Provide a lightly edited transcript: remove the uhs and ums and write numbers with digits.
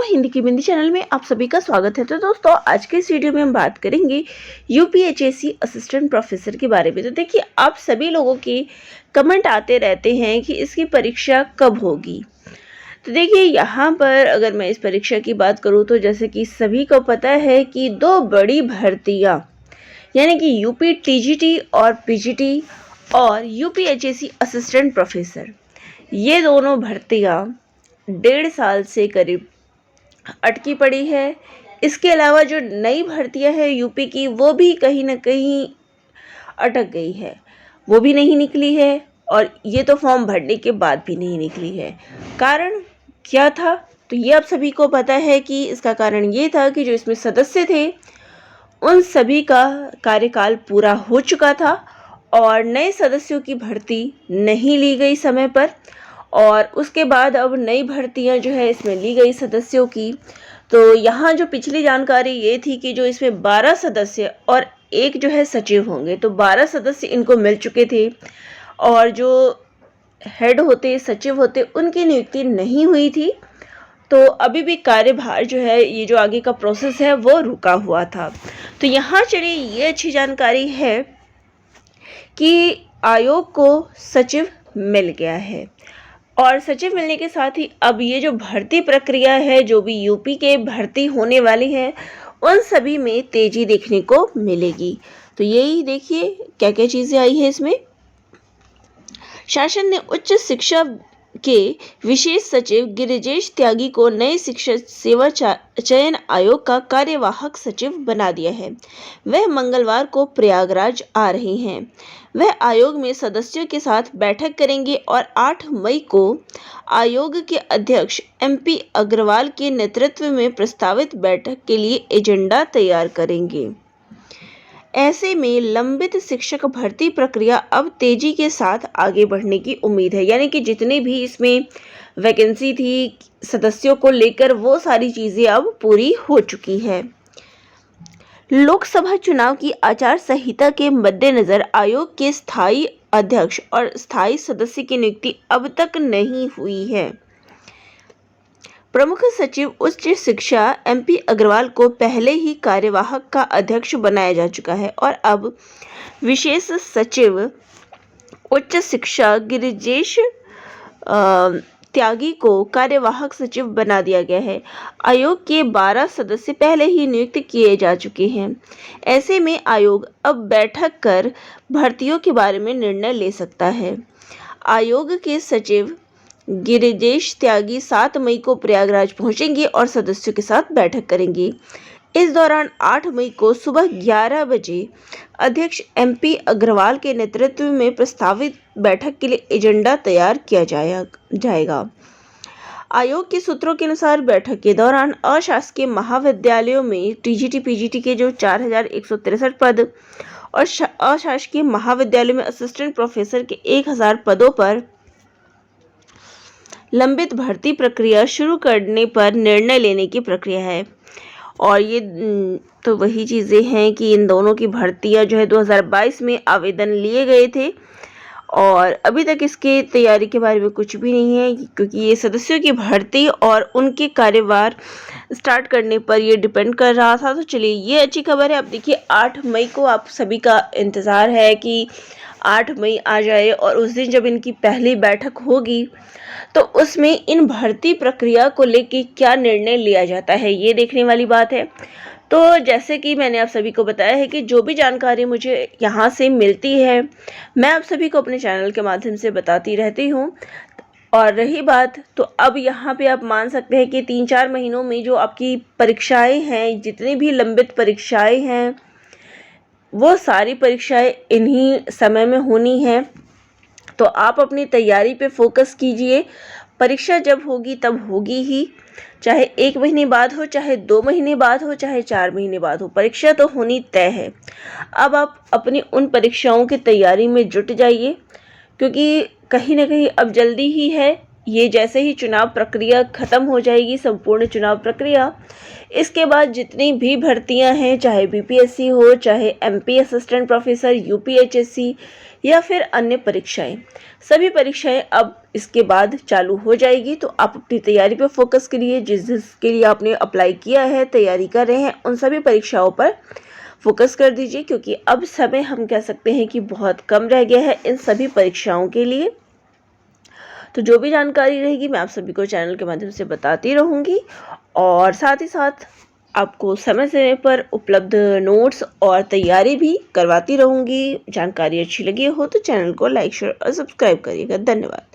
हिंदी की बिंदी चैनल में आप सभी का स्वागत है। तो दोस्तों, आज के इस वीडियो में हम बात करेंगे यूपीएचएससी असिस्टेंट प्रोफेसर के बारे में। तो देखिए, आप सभी लोगों के कमेंट आते रहते हैं कि इसकी परीक्षा कब होगी। तो देखिए, यहाँ पर अगर मैं इस परीक्षा की बात करूँ तो जैसे कि सभी को पता है कि दो बड़ी भर्तियाँ यानी कि यूपी टीजीटी और पीजीटी और यूपीएचएससी असिस्टेंट प्रोफेसर, ये दोनों भर्तियाँ 1.5 साल से करीब अटकी पड़ी है। इसके अलावा जो नई भर्तियां हैं यूपी की, वो भी कहीं ना कहीं अटक गई है, वो भी नहीं निकली है और ये तो फॉर्म भरने के बाद भी नहीं निकली है। कारण क्या था? तो ये आप सभी को पता है कि इसका कारण ये था कि जो इसमें सदस्य थे उन सभी का कार्यकाल पूरा हो चुका था और नए सदस्यों की भर्ती नहीं ली गई समय पर, और उसके बाद अब नई भर्तियां जो है इसमें ली गई सदस्यों की। तो यहाँ जो पिछली जानकारी ये थी कि जो इसमें 12 सदस्य और एक जो है सचिव होंगे, तो 12 सदस्य इनको मिल चुके थे और जो हेड होते, सचिव होते, उनकी नियुक्ति नहीं हुई थी। तो अभी भी कार्यभार जो है, ये जो आगे का प्रोसेस है वो रुका हुआ था। तो यहाँ चलिए ये अच्छी जानकारी है कि आयोग को सचिव मिल गया है और सचिव मिलने के साथ ही अब ये जो भर्ती प्रक्रिया है, जो भी यूपी के भर्ती होने वाली है, उन सभी में तेजी देखने को मिलेगी। तो यही देखिए क्या क्या चीज़ें आई है इसमें। शासन ने उच्च शिक्षा के विशेष सचिव गिरिजेश त्यागी को नए शिक्षा सेवा चयन आयोग का कार्यवाहक सचिव बना दिया है। वह मंगलवार को प्रयागराज आ रहे हैं। वह आयोग में सदस्यों के साथ बैठक करेंगे और 8 मई को आयोग के अध्यक्ष MP अग्रवाल के नेतृत्व में प्रस्तावित बैठक के लिए एजेंडा तैयार करेंगे। ऐसे में लंबित शिक्षक भर्ती प्रक्रिया अब तेजी के साथ आगे बढ़ने की उम्मीद है। यानी कि जितने भी इसमें वैकेंसी थी सदस्यों को लेकर, वो सारी चीज़ें अब पूरी हो चुकी है। लोकसभा चुनाव की आचार संहिता के मद्देनजर आयोग के स्थायी अध्यक्ष और स्थायी सदस्य की नियुक्ति अब तक नहीं हुई है। प्रमुख सचिव उच्च शिक्षा MP अग्रवाल को पहले ही कार्यवाहक का अध्यक्ष बनाया जा चुका है और अब विशेष सचिव उच्च शिक्षा गिरिजेश त्यागी को कार्यवाहक सचिव बना दिया गया है। आयोग के 12 सदस्य पहले ही नियुक्त किए जा चुके हैं। ऐसे में आयोग अब बैठक कर भर्तियों के बारे में निर्णय ले सकता है। आयोग के सचिव गिरिजेश त्यागी 7 मई को प्रयागराज पहुंचेंगे और सदस्यों के साथ बैठक करेंगे। इस दौरान 8 मई को सुबह 11 बजे अध्यक्ष MP अग्रवाल के नेतृत्व में प्रस्तावित बैठक के लिए एजेंडा तैयार किया जाएगा। आयोग के सूत्रों के अनुसार बैठक के दौरान अशासकीय महाविद्यालयों में TGT PGT के जो 4163 पद और अशासकीय महाविद्यालयों में असिस्टेंट प्रोफेसर के 1000 पदों पर लंबित भर्ती प्रक्रिया शुरू करने पर निर्णय लेने की प्रक्रिया है। और ये तो वही चीज़ें हैं कि इन दोनों की भर्तियां जो है 2022 में आवेदन लिए गए थे और अभी तक इसके तैयारी के बारे में कुछ भी नहीं है, क्योंकि ये सदस्यों की भर्ती और उनके कार्यभार स्टार्ट करने पर ये डिपेंड कर रहा था। तो चलिए ये अच्छी खबर है। अब देखिए 8 मई को आप सभी का इंतज़ार है कि 8 मई आ जाए और उस दिन जब इनकी पहली बैठक होगी तो उसमें इन भर्ती प्रक्रिया को लेकर क्या निर्णय लिया जाता है, ये देखने वाली बात है। तो जैसे कि मैंने आप सभी को बताया है कि जो भी जानकारी मुझे यहाँ से मिलती है मैं आप सभी को अपने चैनल के माध्यम से बताती रहती हूँ। और रही बात, तो अब यहाँ पे आप मान सकते हैं कि 3-4 महीनों में जो आपकी परीक्षाएं हैं, जितनी भी लंबित परीक्षाएं हैं, वो सारी परीक्षाएं इन्हीं समय में होनी है। तो आप अपनी तैयारी पे फोकस कीजिए। परीक्षा जब होगी तब होगी ही, चाहे 1 महीने बाद हो, चाहे 2 महीने बाद हो, चाहे 4 महीने बाद हो, परीक्षा तो होनी तय है। अब आप अपनी उन परीक्षाओं की तैयारी में जुट जाइए, क्योंकि कहीं ना कहीं अब जल्दी ही है ये जैसे ही चुनाव प्रक्रिया ख़त्म हो जाएगी, संपूर्ण चुनाव प्रक्रिया, इसके बाद जितनी भी भर्तियां हैं, चाहे बीपीएससी हो, चाहे एमपी असिस्टेंट प्रोफेसर, यूपीएचएससी या फिर अन्य परीक्षाएं, सभी परीक्षाएं अब इसके बाद चालू हो जाएगी। तो आप अपनी तैयारी पर फोकस करिए। जिसके लिए आपने अप्लाई किया है, तैयारी कर रहे हैं, उन सभी परीक्षाओं पर फोकस कर दीजिए, क्योंकि अब समय हम कह सकते हैं कि बहुत कम रह गया है इन सभी परीक्षाओं के लिए। तो जो भी जानकारी रहेगी मैं आप सभी को चैनल के माध्यम से बताती रहूँगी, और साथ ही साथ आपको समय समय पर उपलब्ध नोट्स और तैयारी भी करवाती रहूँगी। जानकारी अच्छी लगी हो तो चैनल को लाइक, शेयर और सब्सक्राइब करिएगा। धन्यवाद।